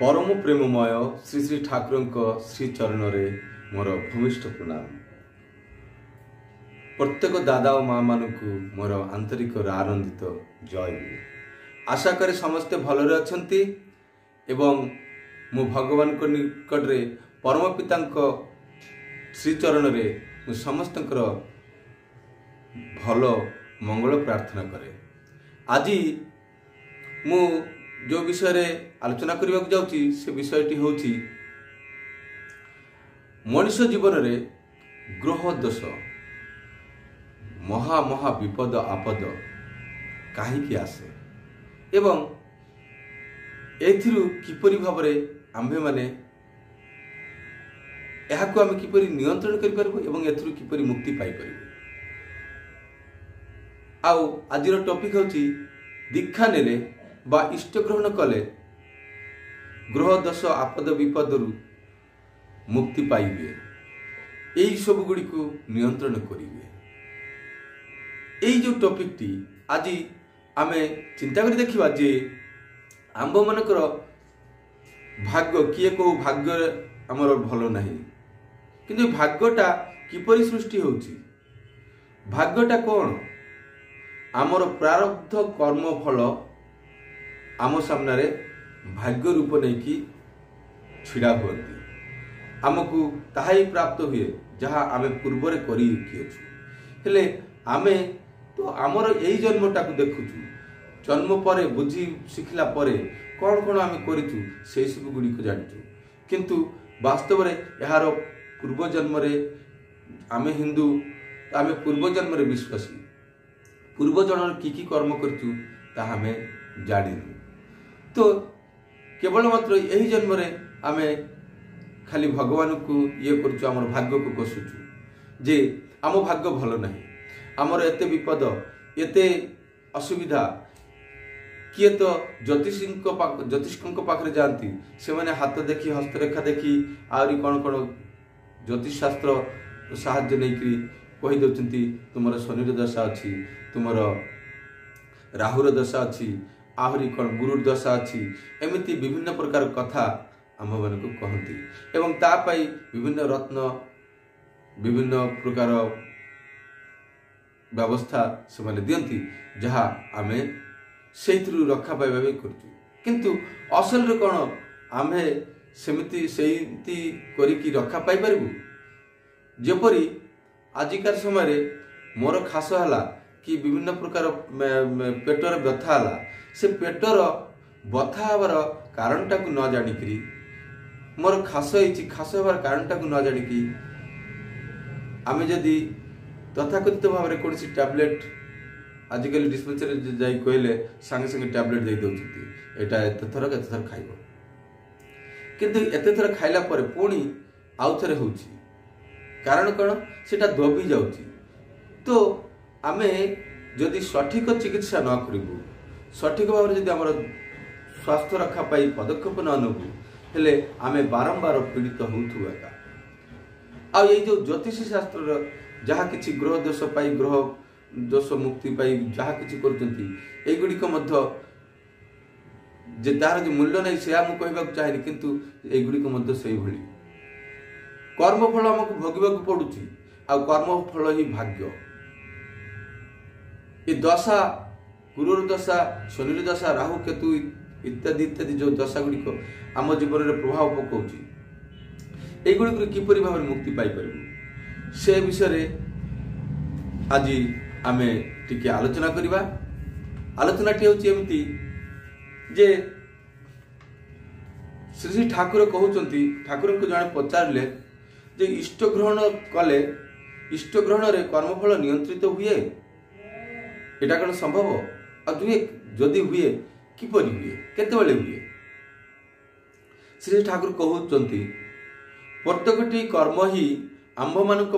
परम प्रेममय श्री श्री ठाकुर श्री चरण में मोर भूमिष्ठ प्रणाम। प्रत्येक दादा और माँ मानक मोर आंतरिक आनंदित जय। आशा करे समस्ते भलरे अछंती एवं मु भगवान को निकट रे परम पिता श्री चरण में समस्त भल मंगल प्रार्थना करे। आज मु जो विषय रे आलोचना करने जाऊँगी से विषयटी होची मनुष्य जीवन रे ग्रह दोष महा महा विपद आपद कहीं आसे एवं एथिरु किपरि भाबरे आम्भे माने एहाको आमे किपरि नियंत्रण करि परबो एवं एथिरु किपरि मुक्ति पाई परबो। आउ आजिर टॉपिक होची दीक्षा नेले बा इष्ट ग्रहण कले ग्रह दोष आपद विपद मुक्ति पाइबे, यही सब गुड़ी को नियंत्रण करिवे। यही जो टॉपिक टी आज आमे चिंता कर देखिबा जे आंब मानकर भाग्य किए को भाग्य आमर भल नहीं, किंतु भाग्यटा किपरि सृष्टि होची, भाग्यटा कौन आमर प्रारब्ध कर्म फल आम सामने रे भाग्य रूप नहीं कि छिड़ा हुअती आमको ताहा ही प्राप्त हुए जहाँ आमे पूर्वरे करी हेले आमे तो आमर यही जन्मटा को देखुचु, जन्म पर बुझी शिखला परे कौन कौन आमे करिचु से सब गुड़ी को जानिचु, किंतु वास्तव रे यार पूर्व जन्म रे आमे हिंदू आमे पूर्व जन्म रे विश्वासी पूर्व जन्म की कर्म करिचु ताहा हमें जानिनु। तो केवल मात्र यही जन्म रे आमे खाली भगवान को ये करचु आमर भाग्य को कसुचु जे आम भाग्य भल नहीं, आमर एते विपद एते असुविधा। किए तो ज्योतिषी पाखरे जाती से माने हाथ देखी हस्तरेखा देखी आउरी कौन कौन ज्योतिष शास्त्र साहाय्य नहीं कही दौरान तुमर शनि दशा अच्छी, तुमर राहुर दशा अच्छी, आहरी कौन गुरु दशा अच्छी, एमती विभिन्न प्रकार कथा आम मान को कहती एवं तापाई विभिन्न रत्न विभिन्न प्रकार व्यवस्था से माने दियंती जहाँ आमे से रक्षा पाइबा भी करचु, किंतु असल रे कौन आमे सेमिति सेति करिकी रक्षा पाई परिबु। जेपरी आजिकार समय रे मोर खास हला कि विभिन्न प्रकार पेटर व्यथा हला, से पेटर बथा हबार कारणटा को न जानिकरी मोर खास होइछि, खास हबार कारणटा को न जानिकी आमे जदि तथाकथित भाव में कौन सी टैबलेट आजिकल डिस्पेंसरी जाई कहले संगे संगे टैबलेट दे दउछथि एटा एते थर खाइब, किंतु एते थर खाइला परे पुणी आउ थरे होछि कारण कौन सेटा दबी जाउछि। तो आमे जदि सठिक चिकित्सा न करिबु सठिक भाव में जदि हमर स्वास्थ्य रक्षा पाई पदक्षेप न नबु हेले आमे बारंबार पीड़ित होउथु एका। आ ये जो ज्योतिष शास्त्र जहाँ किसी ग्रह दोष पाई ग्रह दोष मुक्ति पाई जहाँ किसी करचंती एगुड़िक मध्य जे तार जो मूल्य नहीं से आम कहबा चाहेनी, किंतु एगुड़िक मध्य सही भली कर्मफल आमको भोगवाक पड़ुची आ कर्मफल ही भाग्य। ये दशा गुरुर दशा शनि दशा राहु केतु इत्यादि इत्यादि जो दशा गुड़िक आम जीवन में प्रभाव पकाउची एगुड़िक किपरि भाव मुक्ति पाई परिबु से विषय आज आमे टिके आलोचना करिबा। आलोचनाटी होची एमती जे श्री श्री ठाकुर कहउचंती ठाकुर को जने पचारले जे इष्ट ग्रहण कले इष्ट ग्रहण रे कर्मफल नियंत्रित हुए एटा कौन संभव आ जदि हुए किपरि हुए केतेबेले हुए। श्री ठाकुर कहउचंती प्रत्येकटी कर्म ही आंभ मानक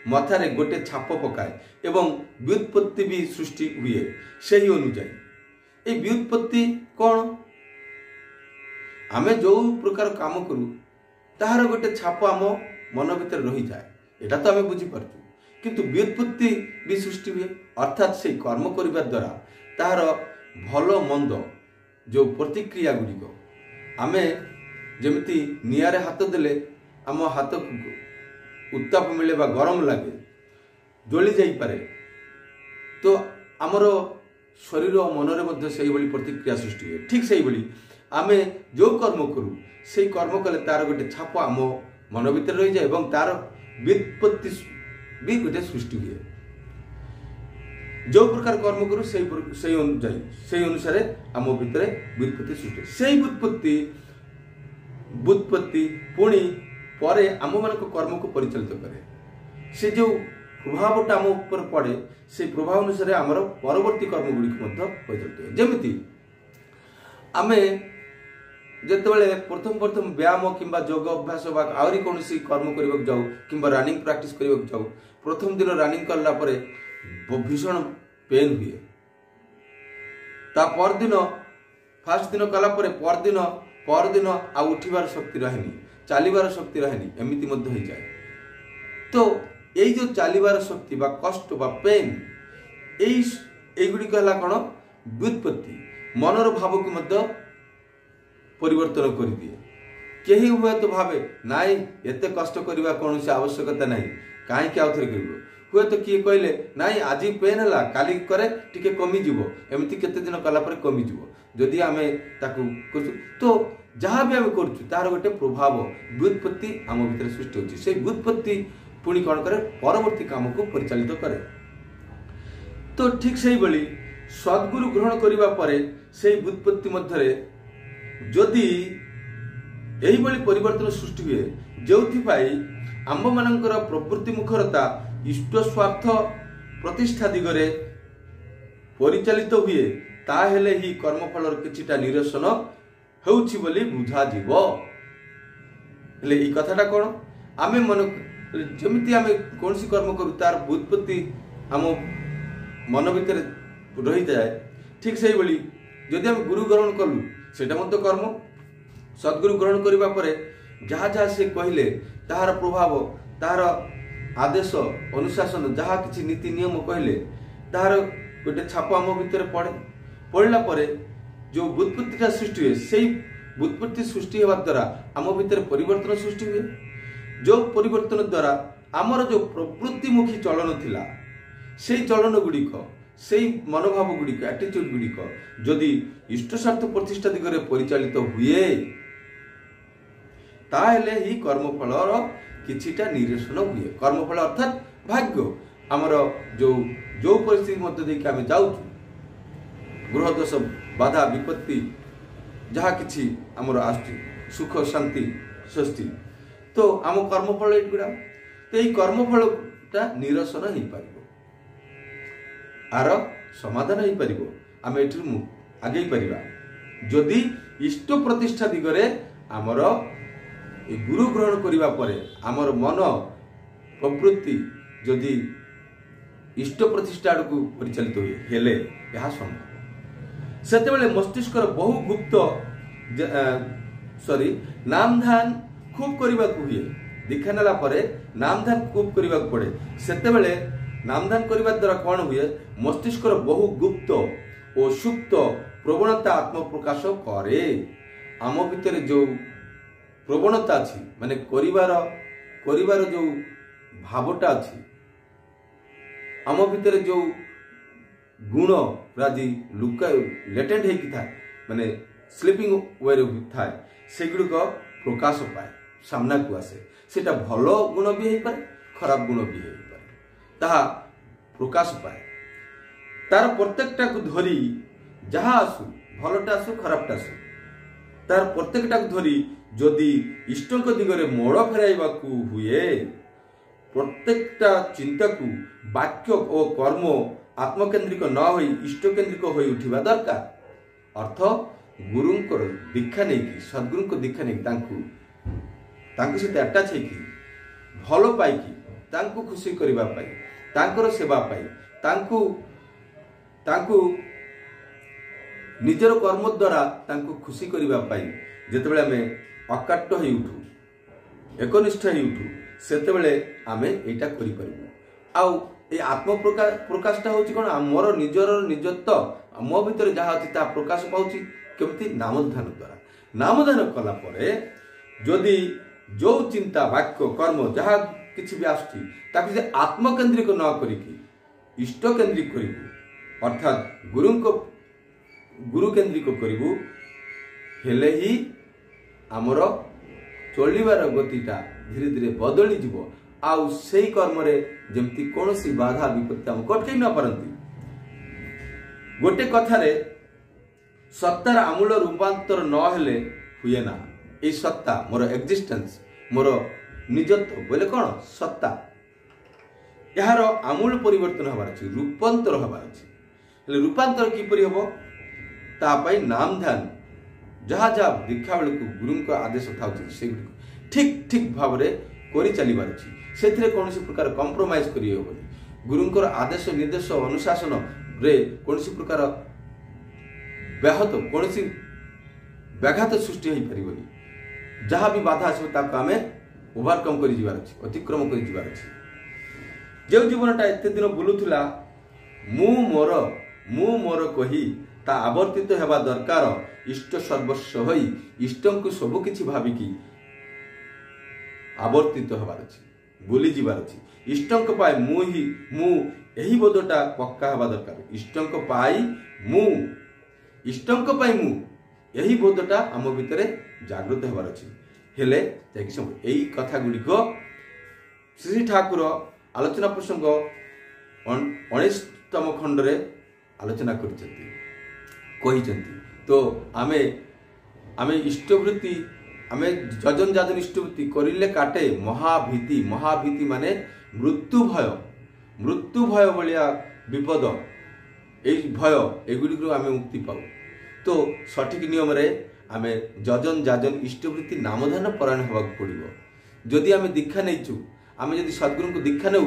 माथारे गोटे छाप पकाए एवं व्युत्पत्ति भी सृष्टि हुए से ही अनुजाई। ये व्युत्पत्ति कौन आमे जो प्रकार काम करू ताहार गोटे छाप आम मन भीतर रही जाए एटा तो आमे बुझी पारछु, किंतु व्युत्पत्ति भी सृष्टि हुए अर्थात से कर्म करिबा द्वारा ताहार भल मंद जो प्रतिक्रिया गुड़िक आमे जेमिति नियारे हाथ देले आम हाथ उत्ताप मिले बा गरम लगे जली जाई पारे तो आमर शरीर और मनरे मध्य से प्रतिक्रिया सृष्टि हुए। ठीक से आमे जो कर्म करूँ से कर्म कले तार गोटे छाप आम मन भीतर रही जाए और तार व्युत्पत्ति भी गोटे सृष्टि हुए। जो प्रकार कर्म करूँ से अनुसार आम भीतर व्युत्पत्ति सृष्टि से व्युत्पत्ति पुणी परे आम मान कर्म को परिचालित करे से जो प्रभावटा आम ऊपर पड़े से प्रभाव अनुसार आमर परवर्ती कर्म गुड़िक परिचालित हुए। जमिति आमे जेतेबेले प्रथम व्यायाम किंबा योग अभ्यास बा आउरी कोनोसी कर्म करबा जाऊ किंबा रनिंग प्रैक्टिस करबा जाऊ प्रथम दिन रनिंग करला परे भीषण पेन हुए ता परदिन फास्ट दिन कला परे परदिन आ उठिबार शक्ति रहेनी चलिबार शक्ति रहेनी एमिति मध्य हो जाए। तो यही जो चलिबार शक्ति बा कष्ट बा पेन एगुड़िक है कौन व्युत्पत्ति मनर भाव को मध्य परिवर्तन कर दिए। कहीं हुए तो भावे नाई एते कष्ट करवा कौन से आवश्यकता नहीं कहीं आउ थे कर हुए तो किए कहले नाई आज पेन है काली करे टिके कमिजिव एमती केते दिन कला पर कमिजिव जदि आमे ताकू तो जहाँ भी आम करूँ तार गोटे प्रभाव व्युत्पत्ति आम भीतर सृष्टि होची से व्युत्पत्ति पुणी कौन करे परवर्ती काम को परिचालित करे। तो ठीक से ही सद्गुरु ग्रहण करने परे से व्युत्पत्ति मध्य जदि यही परिवर्तन सृष्टि हुए जो आम मानकर प्रवृत्ति मुखरता इष्ट स्वार्थ प्रतिष्ठा दिगरे परिचालित हुए ताहेले ही कर्मफल किछिटा निरसन होउछि बोली बुझा जीवो। हेले ई कथाटा कोन आमे मन जेमिति आमे कोनसी कर्म करू तार व्युत्पत्ति आम मन भीतर रही जाए ठीक से ही जदि आम गुरु ग्रहण कलु सेटा मत कर्म सद्गुरु ग्रहण करबा परे जहाँ जहाँ से कहले ताहार प्रभाव ताहार आदेश अनुशासन जहाँ किसी नीति नियम कहले ताहार गोटे छाप आम भीतर पड़ला परे जो व्युत्पत्तिटा सृष्टि हुए से व्युत्पत्ति सृष्टि होगा द्वारा आम भीतर परिवर्तन सृष्टि हुए जो परिवर्तन द्वारा आमर जो प्रवृत्तिमुखी चलन थिला से चलन गुड़िक से मनोभाव गुड़िक एटीट्यूड गुड़िक जदि इष्ट स्वार्थ प्रतिष्ठा दिगरे परिचालित हुए ताहेले ही कर्मफलर किछिटा निरसन हुए। कर्मफल अर्थात भाग्य आमर जो परिस्थिति मध्य देके आमे जाउछु गृह दोष बाधा विपत्ति जहाँ किछि आमर आसुछि सुख शांति स्वस्ति तो आम कर्मफल एगुड़ा तो यही कर्मफलटा निरसन हो पारिबो आर समाधान हो पारिबो आम एठिरु आगे परिबा जदि इष्ट प्रतिष्ठा दिगरे आमर गुरु ग्रहण करिबा परे आमर मन प्रवृत्ति जदि इष्ट प्रतिष्ठा को परिचालित हुए हेले यह संभव सेतेबेले मस्तिष्क बहु गुप्त नाम ध्यान खूब करने हुए दीक्षा नेला परे नाम ध्यान खूब करने पड़े सेतेबेले नाम ध्यान करने द्वारा कौन हुए मस्तिष्क बहु गुप्त और सुप्त प्रवणता आत्म प्रकाश करे आम भितर जो प्रवणता अच्छी माने करिवार जो भावटा अच्छी आम भितर जो गुण राजी लुका लेटेंट होती था माने स्लीपिंग वे थाए सेगुड़िक प्रकाश पाए सामना को आसे सेटा भल गुण भी हो पाए खराब गुण भी हो पाए ताहा प्रकाश पाए तार प्रत्येकटा को धरी जहाँ आसु भलटा आसु खराबटा आसु तार प्रत्येकटा को धरी जदि इष्टक दिगरे मोड़ फेराइबा हुए प्रत्येकटा चिंता को वाक्य और कर्म आत्मकेन्द्रिक न हो इष्टकेन्द्रिक हो उठा दरकार अर्थ गुरु दीक्षा नहीं सद्गुरु को दीक्षा नहीं सहित आटाच होगी भल पाई खुशी करने सेवा पाई निजर कर्म द्वारा खुशी करने जिते आम अकाट्ट हो उठू एकनिष्ठ हो उठू से आम यहाँ कर आत्म प्रकाशटा हूँ कौन मोर निजर निजत्व मो भीतर जहाँ अच्छी प्रकाश पाँच केमती नाम ध्यान द्वारा नामधान कला परे जदि जो चिंता वाक्य कर्म जहाँ किसी भी आसुची ताकि आत्मकेन्द्रिक न करिकी इष्ट केन्द्रिक करिबु अर्थात गुरु केन्द्रिक करिबु हेले ही आमर चलिबार गतिटा धीरे धीरे बदली जीव आउ सेही कर्म रे जेमती कोनोसी बाधा विपत्ति हम कटकई न पारंती। गोटे कथारे सत्तार आमूल रूपांतर न हेले हुए ना। ए सत्ता मोर एक्जिस्टेंस मोर निजत्व बोले कौन सत्ता यार आमूल परिवर्तन हबार अछि रूपांतर हबार अछि। हेले रूपांतर किपरि हबो तापाई नाम ध्यान जहाँ जहाँ दीक्षा बेलू गुरु आदेश था ठीक ठीक भाव में करि चलिबार अछि। सेथिरे कोनोसी प्रकार कंप्रोमाइज करि हेबोनी। गुरुंकर आदेश निर्देश अनुशासन रे कोनोसी प्रकार व्याहत कोनोसी व्याघात सृष्टि हो पारिबनी। जहाँ भी बाधा आसो ताको आमे ओवरकम करि जिबार अछि अतिक्रम करि जिबार अछि। जे जीवनटा एते दिन बुलुथुला मु मोर कही ता आवर्तित हेबा दरकार इष्ट सर्वस्व होई इष्टं को सब किछि भाबिकी आवर्तित हेबार अछि बोली जिबार अछि। इष्टं को पाई मु एही बोधटा पक्का हेबा दरकार। इष्टं को पाई मु यही बोधटा आम भितरे जागृत हेबार अछि। हेले एही कथा गुड़िक श्री ठाकुर आलोचना प्रसंग 19तम खंड रे आलोचना करिसेंती। तो आमे इष्टवृत्ति आमे जजन जाजन इष्टवृत्ति करिले काटे महाभीति माने मृत्यु भय भलिया विपद ए भय एगुड़ी आमे मुक्ति पाऊ। तो सठिक नियम रे आमे जजन जाजन इष्टवृत्ति नामधान परायण होबाक पड़िबो। जदि आमे दीक्षा नैचु आमे जदि सद्गुरु को दीक्षा नेउ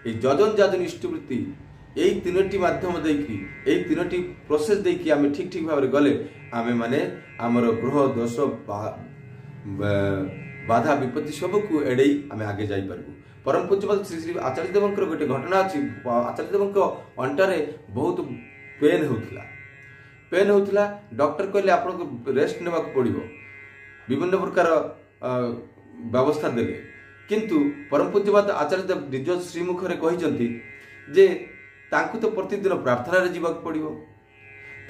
ए जजन जाजन इष्टवृत्ति यही तीनोटी माध्यम देकी यही तीनोटी प्रोसेस देकी आमे ठीक ठीक भाव गले आमे माने आमर ग्रह दोष बाधा विपत्ति सबको एड़े आमे आगे जाई परबु। परम पूज्यपाद श्री श्री आचार्य देवंकर गोटे घटना अछि। आचार्य देवंक अंटारे बहुत पेन होउथिला डॉक्टर कहले आपनको रेस्ट नेबाक पड़िबो विभिन्न प्रकार व्यवस्था देले किंतु परम पूज्यपाद आचार्य देव निज श्रीमुख रे कहिसंती जे तांकु तो प्रतिदिन प्रार्थना रे जीवाक पड़िबो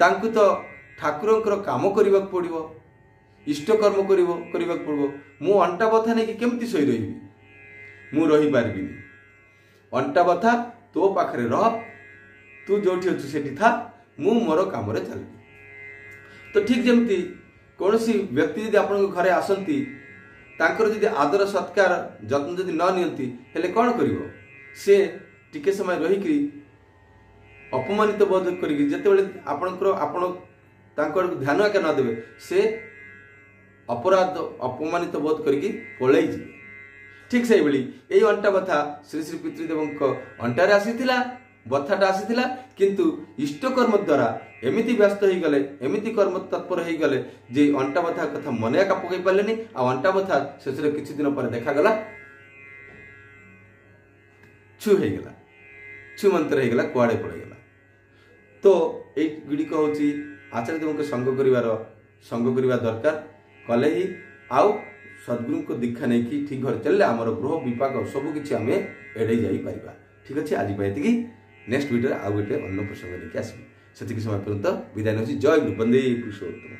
तांकु तो ठाकुरंकर काम करिवाक पड़िबो इष्ट कर्म करिवाक पड़िबो। मु अंटा बथा नै कि केमति सही रहिबी मु रही पारबिनी। अंटा बथा तो पाखरे रह तू जोठी अछु सेठी था मु मोर काम रे चलबी। तो ठीक जेमती कोनोसी व्यक्ति यदि आपन घरे आसंती तांकर यदि आदर सत्कार जत्न यदि न नियंती हेले कोन करिवो से टिके समय रही कि अपमानित बोध करी जेतेबेले आपनकर आपण तांकर ध्यान एका न देबे से अपराध अपमानित बोध करी पळै जी। ठीक से बेली एई अंटा बथा श्री श्री पितृदेवंक अंटारे आसीथिला बथाटा आसीथिला किंतु इष्ट कर्म द्वारा एमिति व्यस्त हो गले एमिति कर्म तत्पर हो गले जे अंटा बथा कथा मन एका पकई पालेनी आ अंटा बथा शेष किछि दिन पर देखा गला छु हो गला छु मंत्र हो गला कुआडे पड़ गला। तो ए गुडी को होची आचार्य देव को संग करिवा दरकार कले ही आउ सद्गुरु को दीक्षा नहीं कि ठीक घर चलले हमर ग्रह विपाक सब किछि आमे एडे जाई परिबा। ठीक अछि आज पाइति कि नेक्स्ट वीडियो आ गोटे अन्य प्रसंग लेके आसबी। सेतिक समय पर्यंत विदाय नछि। जय गुरु वंदे पुरुषोत्तम।